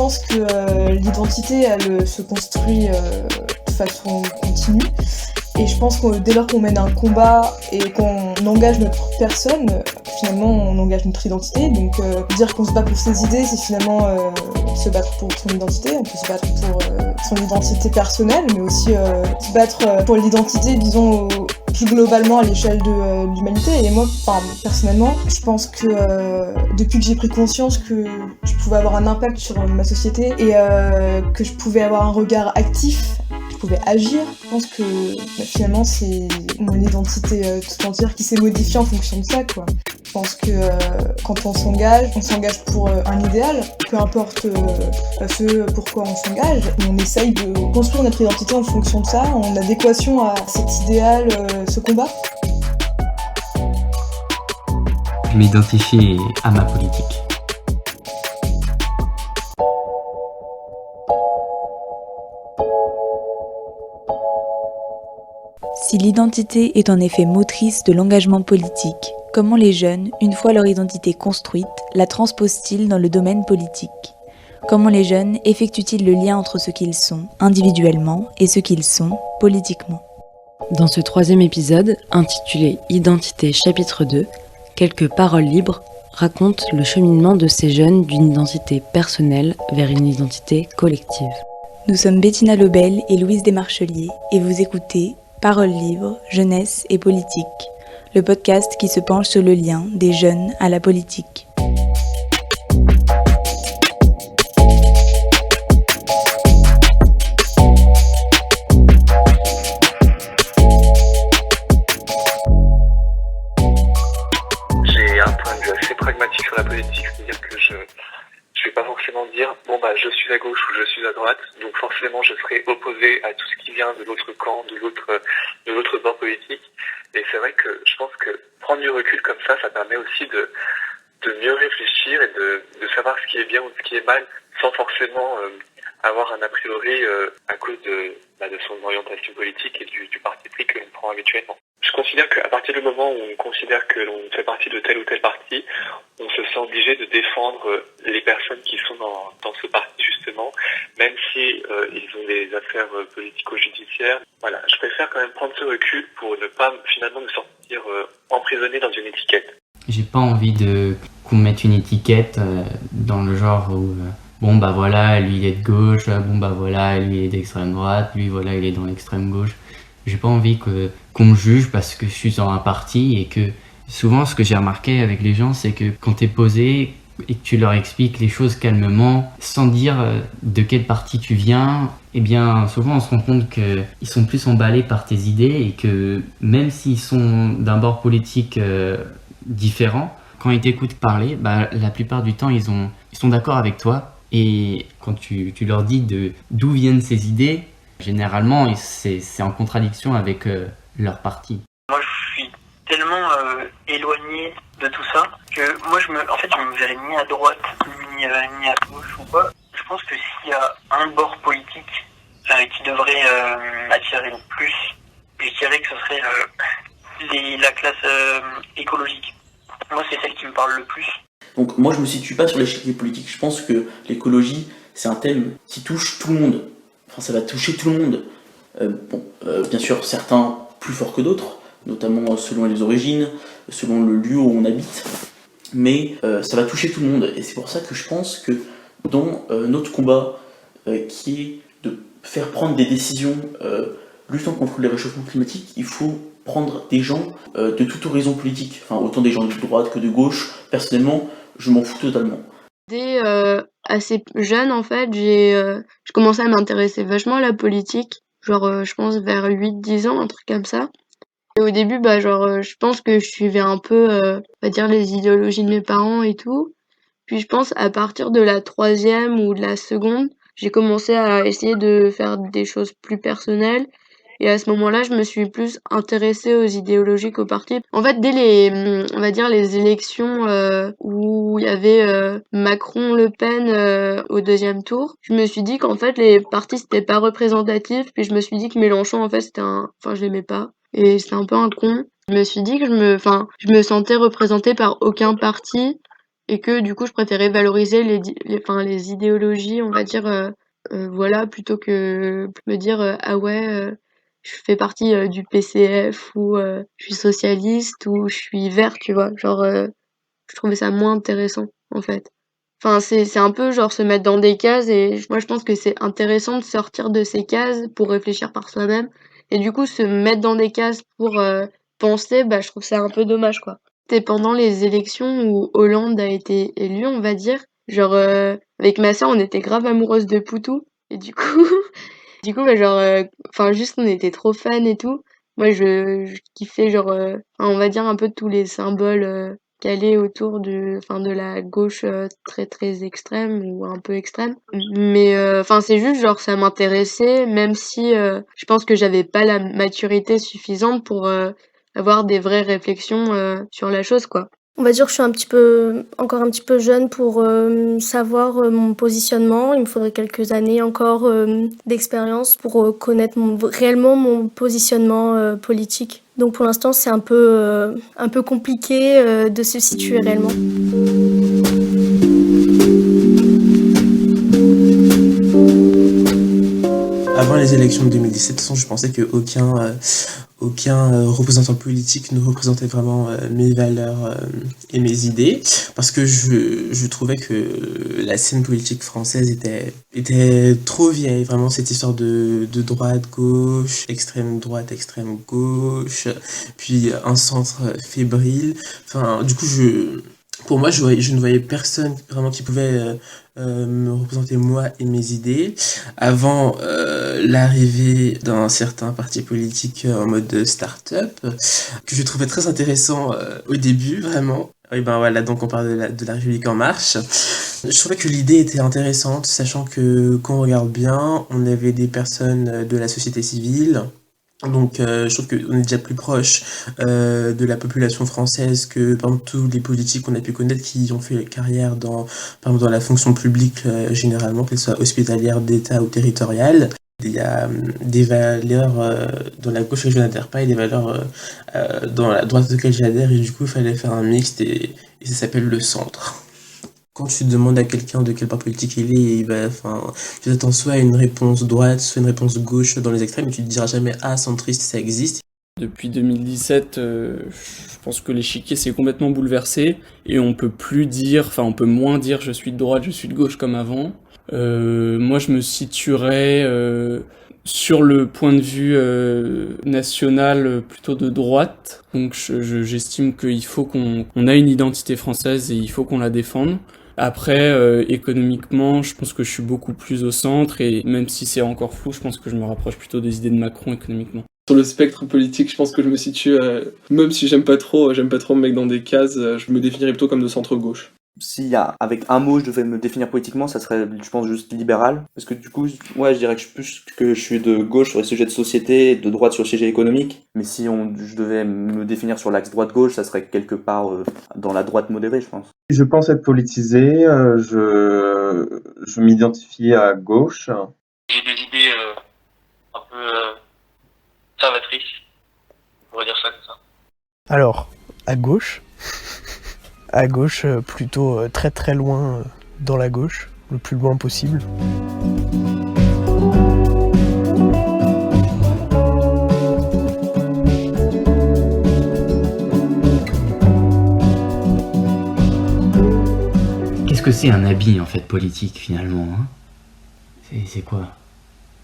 pense que l'identité, elle se construit de façon continue. Et je pense que dès lors qu'on mène un combat et qu'on engage notre personne, finalement on engage notre identité. Donc dire qu'on se bat pour ses idées, c'est finalement se battre pour son identité. On peut se battre pour son identité personnelle, mais aussi se battre pour l'identité, disons, plus globalement à l'échelle de l'humanité. Et moi, personnellement, je pense que depuis que j'ai pris conscience que je pouvais avoir un impact sur ma société et que je pouvais avoir un regard actif, je pouvais agir, je pense que finalement c'est mon identité tout entière qui s'est modifiée en fonction de ça, quoi. Je pense que quand on s'engage pour un idéal, peu importe ce pourquoi on s'engage, on essaye de construire notre identité en fonction de ça, en adéquation à cet idéal, ce combat. Je m'identifie à ma politique. Si l'identité est en effet motrice de l'engagement politique, comment les jeunes, une fois leur identité construite, la transposent-ils dans le domaine politique ? Comment les jeunes effectuent-ils le lien entre ce qu'ils sont, individuellement, et ce qu'ils sont, politiquement ? Dans ce 3e épisode, intitulé Identité chapitre 2, quelques paroles libres racontent le cheminement de ces jeunes d'une identité personnelle vers une identité collective. Nous sommes Bettina Lobel et Louise Desmarchelier, et vous écoutez Paroles libres, jeunesse et politique, le podcast qui se penche sur le lien des jeunes à la politique. J'ai un point de vue assez pragmatique sur la politique, c'est-à-dire que je vais pas forcément dire je suis à gauche ou je suis à droite, donc forcément je serai opposé à tout ce qui vient de l'autre camp, de l'autre bord politique. Et c'est vrai que je pense que prendre du recul comme ça permet aussi de mieux réfléchir et de savoir ce qui est bien ou ce qui est mal, sans forcément avoir un a priori à cause de son orientation politique et du parti pris que l'on prend habituellement. Je considère qu'à partir du moment où on considère que l'on fait partie de tel ou tel parti, on se sent obligé de défendre les personnes qui sont dans ce parti justement, même si ils ont des affaires politico-judiciaires. Voilà, je préfère quand même prendre ce recul pour ne pas finalement me sentir emprisonné dans une étiquette. J'ai pas envie qu'on mette une étiquette dans le genre où voilà, lui il est de gauche, voilà, lui il est d'extrême droite, lui voilà, il est dans l'extrême gauche. J'ai pas envie qu'on me juge parce que je suis dans un parti, et que souvent ce que j'ai remarqué avec les gens, c'est que quand t'es posé et que tu leur expliques les choses calmement, sans dire de quel parti tu viens, eh bien souvent on se rend compte qu'ils sont plus emballés par tes idées, et que même s'ils sont d'un bord politique différent, quand ils t'écoutent parler, la plupart du temps ils sont d'accord avec toi. Et quand tu leur dis d'où viennent ces idées, généralement c'est en contradiction avec leur parti. Moi je suis tellement éloigné de tout ça que moi je me verrais ni à droite ni à gauche ou quoi. Je pense que s'il y a un bord politique qui devrait m'attirer le plus, je dirais que ce serait la classe écologique. Moi c'est celle qui me parle le plus. Donc moi je me situe pas sur l'échiquier politique. Je pense que l'écologie c'est un thème qui touche tout le monde. Enfin ça va toucher tout le monde. Bien sûr certains plus forts que d'autres, notamment selon les origines, selon le lieu où on habite. Mais ça va toucher tout le monde. Et c'est pour ça que je pense que dans notre combat qui est de faire prendre des décisions luttant contre le réchauffement climatique, il faut prendre des gens de tout horizon politique. Enfin autant des gens de droite que de gauche. Personnellement, je m'en fous totalement. Dès assez jeune, en fait, j'ai commencé à m'intéresser vachement à la politique. Je pense vers 8-10 ans, un truc comme ça. Et au début, je pense que je suivais un peu, on va dire, les idéologies de mes parents et tout. Puis je pense à partir de la 3e ou de la seconde, j'ai commencé à essayer de faire des choses plus personnelles. Et à ce moment-là, je me suis plus intéressée aux idéologies qu'aux partis. En fait, dès on va dire, les élections où il y avait Macron-Le Pen au 2e tour, je me suis dit qu'en fait, les partis, c'était pas représentatif. Puis je me suis dit que Mélenchon, en fait, je l'aimais pas. Et c'était un peu un con. Je me suis dit que je me sentais représentée par aucun parti. et que du coup je préférais valoriser les idéologies, on va dire, voilà, plutôt que me dire ah ouais, je fais partie du PCF ou je suis socialiste ou je suis vert, tu vois. Genre, je trouvais ça moins intéressant en fait. Enfin, c'est un peu genre se mettre dans des cases et moi je pense que c'est intéressant de sortir de ces cases pour réfléchir par soi-même. Et du coup, se mettre dans des cases pour penser, bah je trouve ça un peu dommage quoi. C'était pendant les élections où Hollande a été élu, on va dire. Genre, avec ma sœur, on était grave amoureuse de Poutou. Et du coup, bah genre, enfin juste on était trop fans et tout. Moi je kiffais genre, enfin, on va dire un peu tous les symboles calés autour de la gauche très très extrême ou un peu extrême. Mais enfin c'est juste genre ça m'intéressait, même si je pense que j'avais pas la maturité suffisante pour avoir des vraies réflexions sur la chose quoi. On va dire que je suis encore un petit peu jeune pour savoir mon positionnement. Il me faudrait quelques années encore d'expérience pour connaître réellement mon positionnement politique. Donc pour l'instant, c'est un peu compliqué de se situer réellement. Avant les élections de 2017, de toute façon, je pensais qu'aucun représentant politique ne représentait vraiment mes valeurs et mes idées, parce que je trouvais que la scène politique française était trop vieille, vraiment cette histoire de droite, gauche, extrême droite, extrême gauche, puis un centre fébrile. Enfin, du coup, pour moi, je ne voyais personne vraiment qui pouvait me représenter moi et mes idées avant l'arrivée d'un certain parti politique en mode start-up que je trouvais très intéressant au début, vraiment. Et ben voilà, donc on parle de la République en marche. Je trouvais que l'idée était intéressante, sachant que quand on regarde bien, on avait des personnes de la société civile. Donc je trouve qu'on est déjà plus proche de la population française que par exemple tous les politiques qu'on a pu connaître qui ont fait carrière par exemple, dans la fonction publique généralement, qu'elle soit hospitalière, d'État ou territoriale. Il y a des valeurs dans la gauche que je n'adhère pas et des valeurs dans la droite auxquelles j'adhère, et du coup il fallait faire un mixte et ça s'appelle le centre. Quand tu demandes à quelqu'un de quel parti politique il est, tu attends soit à une réponse droite, soit une réponse gauche dans les extrêmes, et tu te diras jamais « Ah, centriste, ça existe ». Depuis 2017, je pense que l'échiquier s'est complètement bouleversé, et on peut moins dire je suis de droite, je suis de gauche comme avant. Moi, je me situerais sur le point de vue national plutôt de droite. Donc j'estime qu'il faut qu'on a une identité française et il faut qu'on la défende. Après, économiquement, je pense que je suis beaucoup plus au centre, et même si c'est encore flou, je pense que je me rapproche plutôt des idées de Macron économiquement. Sur le spectre politique, je pense que je me situe, même si j'aime pas trop me mettre dans des cases, je me définirais plutôt comme de centre-gauche. Avec un mot, je devais me définir politiquement, ça serait, je pense, juste libéral. Parce que du coup, ouais, je dirais que je suis de gauche sur les sujets de société, de droite sur les sujets économiques. Mais si je devais me définir sur l'axe droite-gauche, ça serait quelque part dans la droite modérée, je pense. Je pense être politisé, je m'identifie à gauche. J'ai des idées un peu conservatrices, on pourrait dire ça comme ça. Alors, à gauche, plutôt très très loin dans la gauche, le plus loin possible. Qu'est-ce que c'est un habit en fait politique finalement, hein ? C'est quoi ?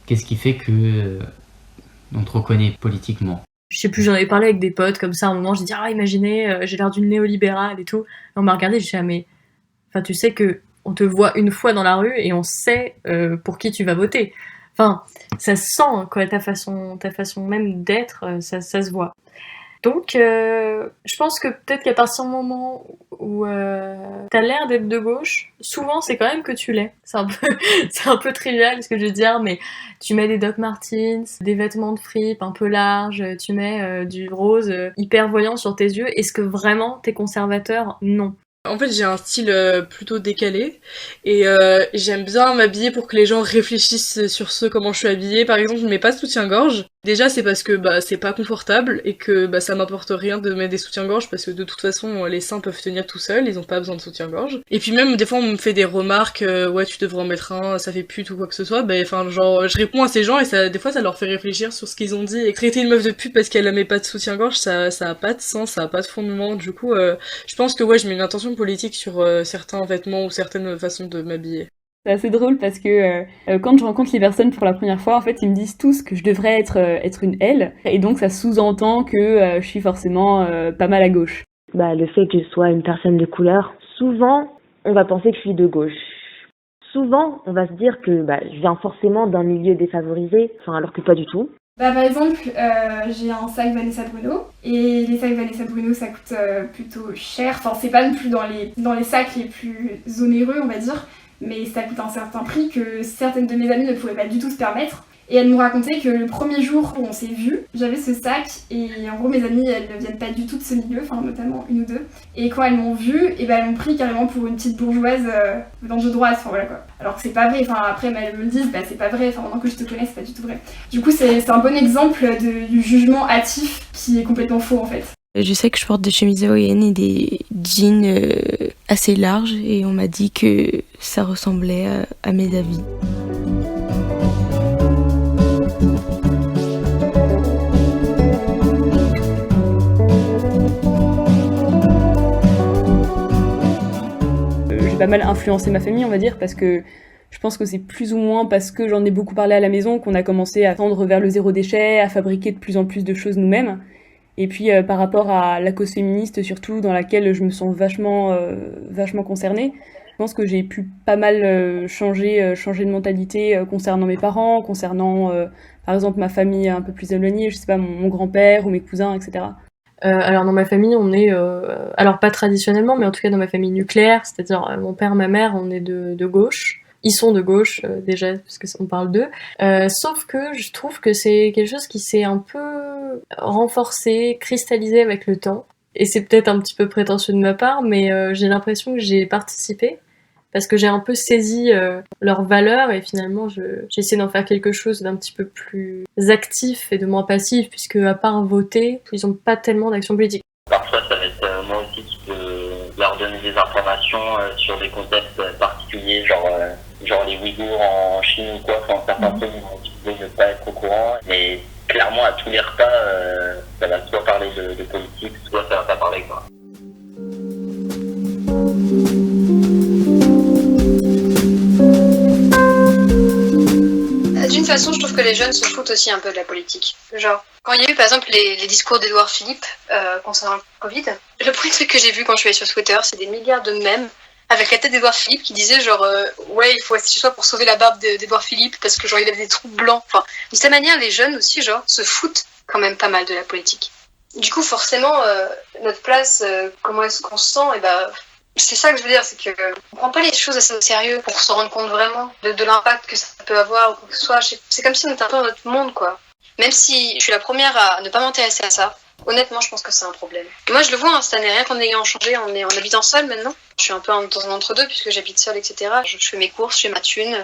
Qu'est-ce qui fait que on te reconnaît politiquement ? Je sais plus, j'en avais parlé avec des potes comme ça à un moment, j'ai dit imaginez, j'ai l'air d'une néolibérale et tout. Et on m'a regardé, j'ai dit mais enfin tu sais que on te voit une fois dans la rue et on sait pour qui tu vas voter. Enfin, ça se sent quoi, ta façon même d'être, ça se voit. Donc je pense que peut-être qu'à partir du moment où t'as l'air d'être de gauche, souvent c'est quand même que tu l'es. C'est un peu trivial ce que je veux dire, mais tu mets des Doc Martens, des vêtements de fripe un peu larges, tu mets du rose hyper voyant sur tes yeux. Est-ce que vraiment t'es conservateur ? Non. En fait, j'ai un style plutôt décalé et j'aime bien m'habiller pour que les gens réfléchissent sur comment je suis habillée. Par exemple, je ne mets pas de soutien-gorge Déjà, c'est parce que c'est pas confortable et que ça m'apporte rien de mettre des soutiens-gorge parce que de toute façon, les seins peuvent tenir tout seuls, ils ont pas besoin de soutien-gorge. Et puis même, des fois, on me fait des remarques, ouais, tu devrais en mettre un, ça fait pute ou quoi que ce soit. Je réponds à ces gens et des fois, ça leur fait réfléchir sur ce qu'ils ont dit. Et traiter une meuf de pute parce qu'elle met pas de soutien-gorge, ça a pas de sens, ça a pas de fondement. Du coup, je pense que ouais, je mets une intention politique sur certains vêtements ou certaines façons de m'habiller. C'est assez drôle parce que quand je rencontre les personnes pour la première fois, en fait, ils me disent tous que je devrais être une L, et donc ça sous-entend que je suis forcément pas mal à gauche. Le fait que je sois une personne de couleur, souvent, on va penser que je suis de gauche. Souvent, on va se dire que je viens forcément d'un milieu défavorisé, alors que pas du tout. Par exemple, j'ai un sac Vanessa Bruno, et les sacs Vanessa Bruno, ça coûte plutôt cher. Enfin, c'est pas non plus dans les sacs les plus onéreux, on va dire, mais ça coûte un certain prix que certaines de mes amies ne pourraient pas du tout se permettre. Et elles m'ont raconté que le premier jour où on s'est vus, j'avais ce sac, et en gros mes amies, elles ne viennent pas du tout de ce milieu, enfin notamment une ou deux. Et quand elles m'ont vue, elles m'ont pris carrément pour une petite bourgeoise venant de droite, enfin voilà quoi. Alors que c'est pas vrai, enfin après elles me le disent, c'est pas vrai, enfin maintenant que je te connais, c'est pas du tout vrai. Du coup c'est un bon exemple du jugement hâtif qui est complètement faux en fait. Je sais que je porte des chemises hawaïennes et des jeans assez larges et on m'a dit que ça ressemblait à mes avis. J'ai pas mal influencé ma famille, on va dire, parce que je pense que c'est plus ou moins parce que j'en ai beaucoup parlé à la maison qu'on a commencé à tendre vers le zéro déchet, à fabriquer de plus en plus de choses nous-mêmes. Et puis par rapport à la cause féministe surtout, dans laquelle je me sens vachement concernée, je pense que j'ai pu pas mal changer de mentalité concernant mes parents, concernant par exemple ma famille un peu plus éloignée, je sais pas, mon grand-père ou mes cousins, etc. Alors dans ma famille, on est, alors pas traditionnellement, mais en tout cas dans ma famille nucléaire, c'est-à-dire mon père, ma mère, on est de gauche. Ils sont de gauche déjà, parce qu'on parle d'eux. Sauf que je trouve que c'est quelque chose qui s'est un peu renforcé, cristallisé avec le temps. Et c'est peut-être un petit peu prétentieux de ma part, mais j'ai l'impression que j'ai participé, parce que j'ai un peu saisi leurs valeurs, et finalement j'ai essayé d'en faire quelque chose d'un petit peu plus actif et de moins passif, puisque à part voter, ils n'ont pas tellement d'action politique. Parfois ça va être moi aussi qui peux leur donner des informations sur des contextes particuliers, genre les Ouïghours en Chine ou quoi, quand certains pays vont ne pas être au courant. Mais clairement à tous les repas, ça va soit parler de politique, soit ça va pas parler quoi. D'une façon, je trouve que les jeunes se foutent aussi un peu de la politique. Genre, quand il y a eu par exemple les discours d'Édouard Philippe concernant le Covid, le premier truc que j'ai vu quand je suis allée sur Twitter, c'est des milliards de mèmes avec la tête d'Édouard Philippe qui disait ouais, il faut rester chez soi pour sauver la barbe d'Édouard Philippe parce que il avait des trous blancs. Enfin, de cette manière, les jeunes aussi se foutent quand même pas mal de la politique. Du coup, forcément, notre place, comment est-ce qu'on se sent, c'est ça que je veux dire, c'est que on prend pas les choses assez au sérieux pour se rendre compte vraiment de l'impact que ça peut avoir ou quoi que ce soit. C'est comme si on était un peu dans notre monde, quoi. Même si je suis la première à ne pas m'intéresser à ça, honnêtement, je pense que c'est un problème. Et moi, je le vois, cette année, rien qu'en ayant changé, en habitant seule maintenant. Je suis un peu dans un entre-deux puisque j'habite seule, etc. Je fais mes courses, je fais ma thune,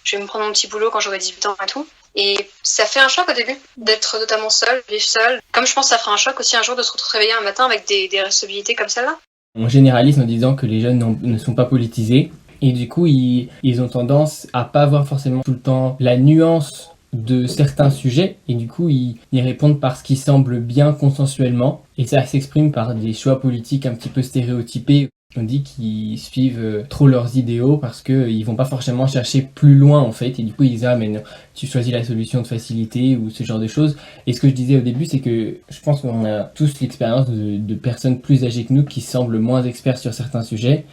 je vais me prendre mon petit boulot quand j'aurai 18 ans et tout. Et ça fait un choc au début d'être totalement seule, vivre seule. Comme je pense que ça fera un choc aussi un jour de se réveiller un matin avec des responsabilités comme celle-là. On généralise en disant que les jeunes ne sont pas politisés et du coup ils ont tendance à pas voir forcément tout le temps la nuance de certains sujets et du coup ils répondent par ce qui semble bien consensuellement et ça s'exprime par des choix politiques un petit peu stéréotypés. On dit qu'ils suivent trop leurs idéaux parce qu'ils vont pas forcément chercher plus loin en fait et du coup ils disent ah mais non, tu choisis la solution de facilité ou ce genre de choses. Et ce que je disais au début c'est que je pense qu'on a tous l'expérience de personnes plus âgées que nous qui semblent moins experts sur certains sujets.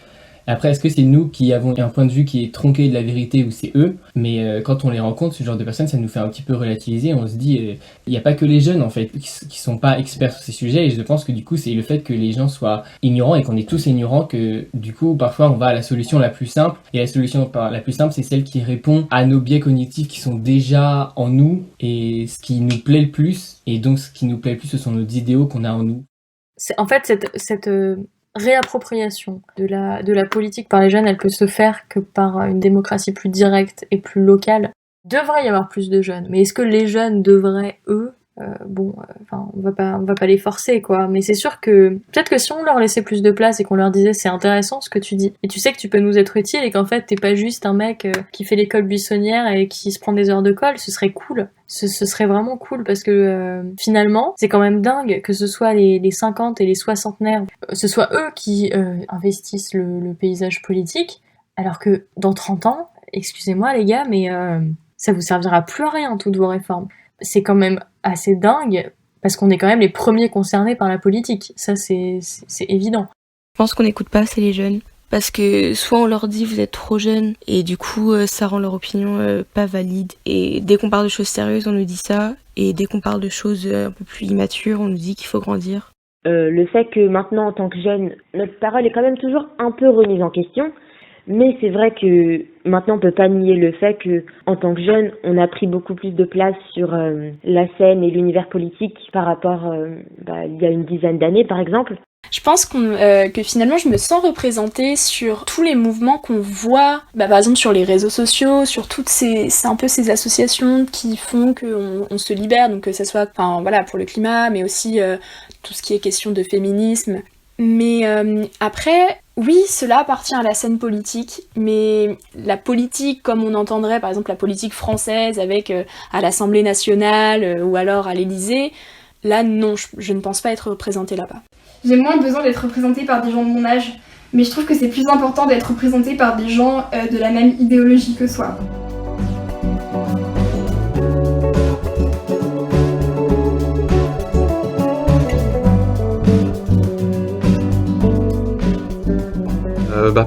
Après, est-ce que c'est nous qui avons un point de vue qui est tronqué de la vérité ou c'est eux? Mais quand on les rencontre, ce genre de personnes, ça nous fait un petit peu relativiser. On se dit, il n'y a pas que les jeunes en fait qui sont pas experts sur ces sujets. Et je pense que du coup, c'est le fait que les gens soient ignorants et qu'on est tous ignorants que du coup, parfois, on va à la solution la plus simple. Et la solution la plus simple, c'est celle qui répond à nos biais cognitifs qui sont déjà en nous et ce qui nous plaît le plus. Et donc, ce qui nous plaît le plus, ce sont nos idéaux qu'on a en nous. En fait, cette réappropriation de la politique par les jeunes, elle peut se faire que par une démocratie plus directe et plus locale. devrait y avoir plus de jeunes. Mais est-ce que les jeunes devraient, eux, on va pas les forcer, quoi. Mais c'est sûr que peut-être que si on leur laissait plus de place et qu'on leur disait c'est intéressant ce que tu dis, et tu sais que tu peux nous être utile et qu'en fait t'es pas juste un mec qui fait l'école buissonnière et qui se prend des heures de colle, ce serait cool. Ce serait vraiment cool parce que finalement c'est quand même dingue que ce soit les 50 et les soixantenaires, ce soit eux qui investissent le paysage politique, alors que dans 30 ans, excusez-moi les gars, mais ça vous servira plus à rien toutes vos réformes. C'est quand même assez dingue, parce qu'on est quand même les premiers concernés par la politique. Ça, c'est évident. Je pense qu'on n'écoute pas assez les jeunes, parce que soit on leur dit vous êtes trop jeunes, et du coup ça rend leur opinion pas valide. Et dès qu'on parle de choses sérieuses, on nous dit ça, et dès qu'on parle de choses un peu plus immatures, on nous dit qu'il faut grandir. Le fait que maintenant, en tant que jeune, notre parole est quand même toujours un peu remise en question. Mais c'est vrai que maintenant on peut pas nier le fait que en tant que jeune, on a pris beaucoup plus de place sur la scène et l'univers politique par rapport il y a une dizaine d'années par exemple. Je pense que finalement je me sens représentée sur tous les mouvements qu'on voit, par exemple sur les réseaux sociaux, sur toutes c'est un peu ces associations qui font qu'on se libère, donc que ça soit pour le climat, mais aussi tout ce qui est question de féminisme. Mais après, oui, cela appartient à la scène politique, mais la politique, comme on entendrait par exemple la politique française avec à l'Assemblée nationale ou alors à l'Élysée, là non, je ne pense pas être représentée là-bas. J'ai moins besoin d'être représentée par des gens de mon âge, mais je trouve que c'est plus important d'être représentée par des gens de la même idéologie que soi.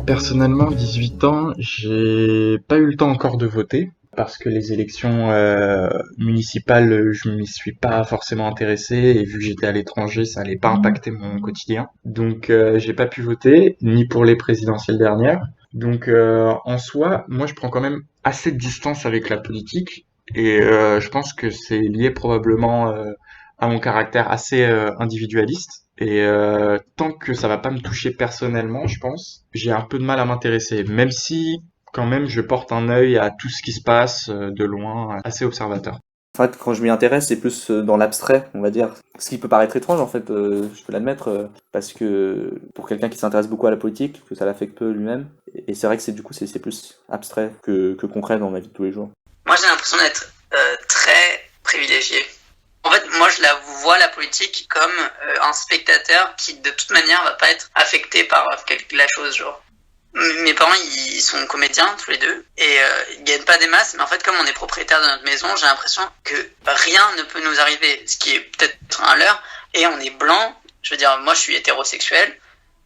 Personnellement, 18 ans, j'ai pas eu le temps encore de voter parce que les élections municipales, je m'y suis pas forcément intéressé et vu que j'étais à l'étranger, ça allait pas impacter mon quotidien. Donc j'ai pas pu voter, ni pour les présidentielles dernières. Donc en soi, moi je prends quand même assez de distance avec la politique et je pense que c'est lié probablement à mon caractère assez individualiste. Et tant que ça va pas me toucher personnellement, je pense, j'ai un peu de mal à m'intéresser, même si quand même je porte un œil à tout ce qui se passe de loin, assez observateur. En fait, quand je m'y intéresse, c'est plus dans l'abstrait, on va dire. Ce qui peut paraître étrange, en fait, je peux l'admettre, parce que pour quelqu'un qui s'intéresse beaucoup à la politique, que ça l'affecte peu lui-même, et c'est vrai que c'est plus abstrait que concret dans ma vie de tous les jours. Moi, j'ai l'impression d'être très privilégié. En fait, moi, je la vois, la politique, comme un spectateur qui, de toute manière, va pas être affecté par la chose, genre. Mes parents, ils sont comédiens, tous les deux, et ils gagnent pas des masses, mais en fait, comme on est propriétaire de notre maison, j'ai l'impression que rien ne peut nous arriver, ce qui est peut-être un leurre, et on est blanc, je veux dire, moi, je suis hétérosexuel,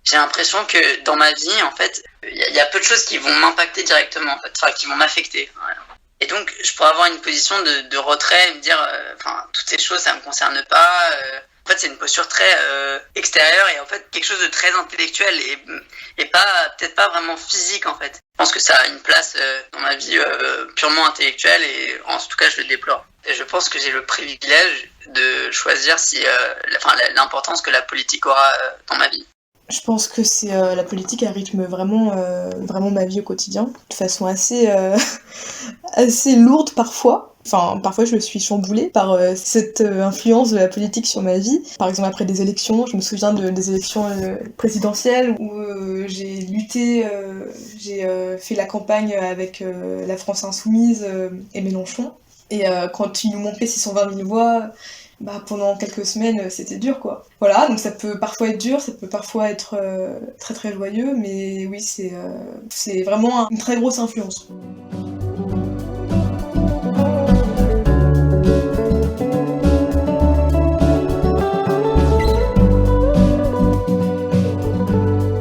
j'ai l'impression que dans ma vie, en fait, il y a peu de choses qui vont m'impacter directement, en fait, enfin, qui vont m'affecter, voilà. Et donc, je pourrais avoir une position de retrait et me dire, toutes ces choses, ça me concerne pas. En fait, c'est une posture très extérieure et en fait, quelque chose de très intellectuel et peut-être pas vraiment physique, en fait. Je pense que ça a une place dans ma vie purement intellectuelle et en tout cas, je le déplore. Et je pense que j'ai le privilège de choisir l'importance que la politique aura dans ma vie. Je pense que c'est la politique, elle rythme vraiment ma vie au quotidien, de façon assez lourde parfois. Enfin, parfois je suis chamboulée par cette influence de la politique sur ma vie. Par exemple, après des élections, je me souviens des élections présidentielles où j'ai lutté, j'ai fait la campagne avec la France Insoumise et Mélenchon. Et quand ils nous manquaient 620 000 voix, pendant quelques semaines, c'était dur, quoi. Voilà, donc ça peut parfois être dur, ça peut parfois être très très joyeux, mais oui, c'est vraiment une très grosse influence.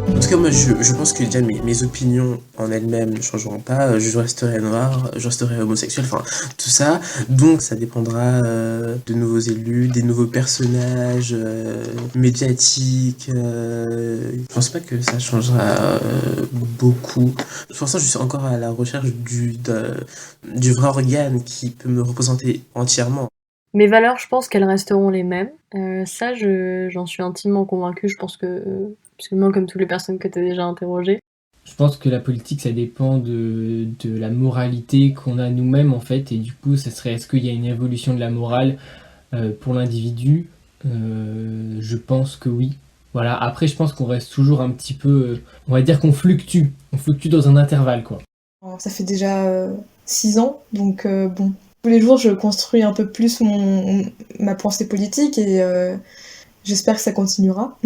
En tout cas, moi, je pense que déjà mes opinions en elles-mêmes ne changeront pas. Je resterai noir, je resterai homosexuel, enfin, tout ça. Donc, ça dépendra de nouveaux élus, des nouveaux personnages médiatiques. Je pense pas que ça changera beaucoup. Pour l'instant, je suis encore à la recherche du vrai organe qui peut me représenter entièrement. Mes valeurs, je pense qu'elles resteront les mêmes. Ça, j'en suis intimement convaincue. Je pense que, absolument comme toutes les personnes que tu as déjà interrogées. Je pense que la politique, ça dépend de la moralité qu'on a nous-mêmes, en fait. Et du coup, ça serait, est-ce qu'il y a une évolution de la morale pour l'individu ? Je pense que oui. Voilà. Après, je pense qu'on reste toujours un petit peu... on va dire qu'on fluctue. On fluctue dans un intervalle, quoi. Ça fait déjà 6 ans, donc bon. Tous les jours, je construis un peu plus ma pensée politique et j'espère que ça continuera.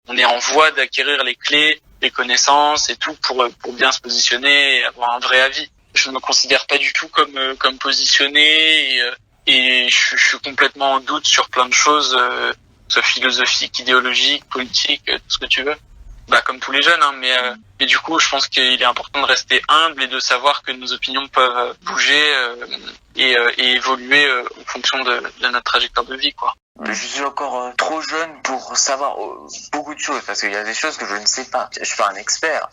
On est en voie d'acquérir les clés, les connaissances et tout pour bien se positionner et avoir un vrai avis. Je ne me considère pas du tout comme positionné et je suis complètement en doute sur plein de choses, soit philosophiques, idéologiques, politiques, tout ce que tu veux. Bah comme tous les jeunes, hein, mais du coup je pense qu'il est important de rester humble et de savoir que nos opinions peuvent bouger et évoluer en fonction de notre trajectoire de vie, quoi. Je suis encore trop jeune pour savoir beaucoup de choses, parce qu'il y a des choses que je ne sais pas. Je suis pas un expert.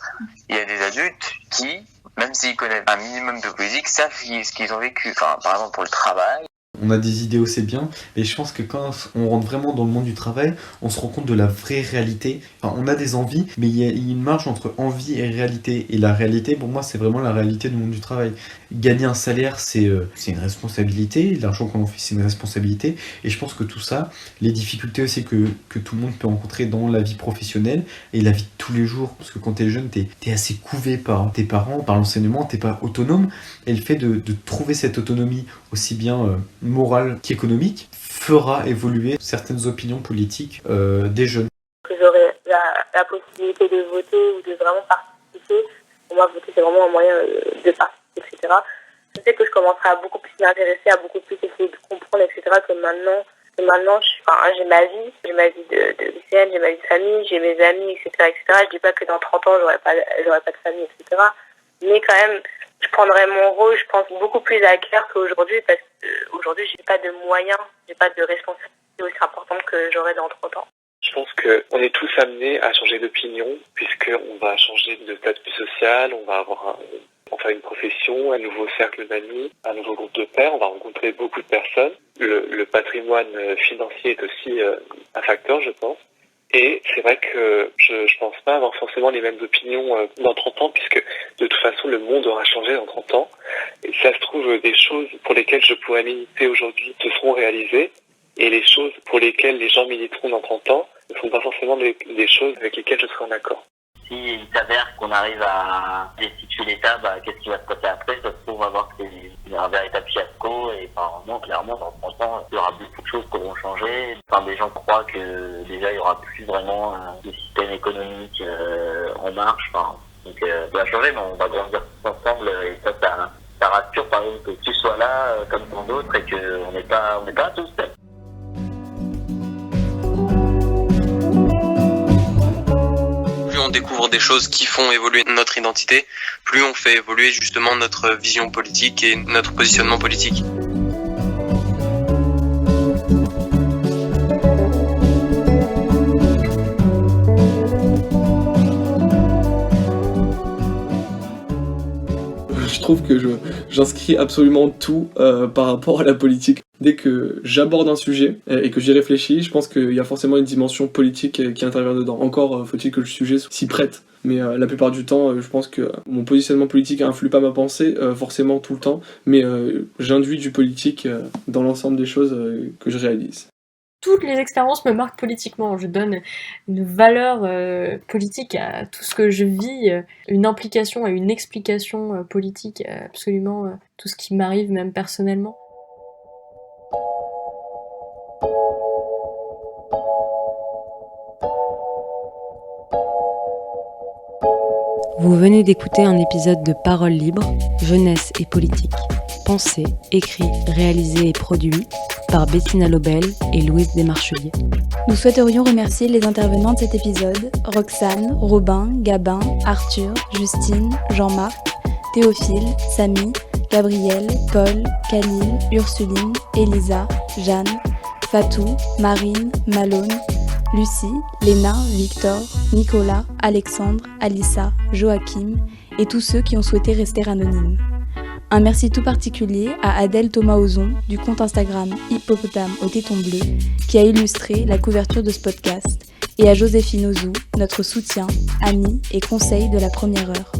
Il y a des adultes qui, même s'ils connaissent un minimum de politique, savent ce qu'ils ont vécu. Enfin, par exemple pour le travail. On a des idéaux, c'est bien, mais je pense que quand on rentre vraiment dans le monde du travail, on se rend compte de la vraie réalité. Enfin, on a des envies, mais il y a une marge entre envie et réalité. Et la réalité, pour moi, c'est vraiment la réalité du monde du travail. Gagner un salaire, c'est une responsabilité. L'argent qu'on en fait, c'est une responsabilité. Et je pense que tout ça, les difficultés aussi que tout le monde peut rencontrer dans la vie professionnelle et la vie de tous les jours. Parce que quand t'es jeune, t'es assez couvé par tes parents, par l'enseignement, t'es pas autonome. Et le fait de trouver cette autonomie aussi bien morale qu'économique fera évoluer certaines opinions politiques des jeunes. Que j'aurai la possibilité de voter ou de vraiment participer. Pour moi, voter, c'est vraiment un moyen de participer, etc. Je sais que je commencerai à beaucoup plus m'intéresser, à beaucoup plus essayer de comprendre, etc. que maintenant j'ai ma vie de lycéenne, j'ai ma vie de famille, j'ai mes amis, etc., etc. Je dis pas que dans 30 ans, j'aurai pas de famille, etc. Mais quand même, je prendrai mon rôle, je pense, beaucoup plus à cœur qu'aujourd'hui, parce qu'aujourd'hui, j'ai pas de moyens, j'ai pas de responsabilité aussi importante que j'aurai dans 30 ans. Je pense qu'on est tous amenés à changer d'opinion, puisqu'on va changer de statut social, on va avoir une profession, un nouveau cercle d'amis, un nouveau groupe de pairs, on va rencontrer beaucoup de personnes. Le patrimoine financier est aussi un facteur, je pense. Et c'est vrai que je pense pas avoir forcément les mêmes opinions dans 30 ans, puisque de toute façon le monde aura changé dans 30 ans. Et ça se trouve, des choses pour lesquelles je pourrais militer aujourd'hui se seront réalisées, et les choses pour lesquelles les gens militeront dans 30 ans ne sont pas forcément des choses avec lesquelles je serai en accord. S'il s'avère qu'on arrive à destituer l'État, qu'est-ce qui va se passer après? Ça se trouve, on va voir que c'est un véritable fiasco et apparemment, clairement, dans 30 ans, il y aura beaucoup de choses qui auront changé. Enfin, des gens croient que déjà, il y aura plus vraiment de système économique en marche. Donc, ça va changer, mais on va grandir tous ensemble et ça rassure, par exemple, que tu sois là comme tant d'autres et qu'on n'est pas tous seuls. Plus on découvre des choses qui font évoluer notre identité, plus on fait évoluer justement notre vision politique et notre positionnement politique. Je trouve que j'inscris absolument tout par rapport à la politique. Dès que j'aborde un sujet et que j'y réfléchis, je pense qu'il y a forcément une dimension politique qui intervient dedans. Encore faut-il que le sujet s'y prête. Mais la plupart du temps, je pense que mon positionnement politique influe pas ma pensée forcément tout le temps, mais j'induis du politique dans l'ensemble des choses que je réalise. Toutes les expériences me marquent politiquement. Je donne une valeur politique à tout ce que je vis, une implication et une explication politique à absolument tout ce qui m'arrive, même personnellement. Vous venez d'écouter un épisode de Parole libre, jeunesse et politique, pensé, écrit, réalisé et produit par Bettina Lobel et Louise Desmarchelier. Nous souhaiterions remercier les intervenants de cet épisode, Roxane, Robin, Gabin, Arthur, Justine, Jean-Marc, Théophile, Samy, Gabriel, Paul, Khalil, Ursuline, Elisa, Jeanne, Fatou, Marine, Malone, Lucie, Léna, Victor, Nicolas, Alexandre, Alissa, Joachim et tous ceux qui ont souhaité rester anonymes. Un merci tout particulier à Adèle Thomas-Ozon du compte Instagram Hippopotame au téton bleu qui a illustré la couverture de ce podcast et à Joséphine Ozou, notre soutien, amie et conseil de la première heure.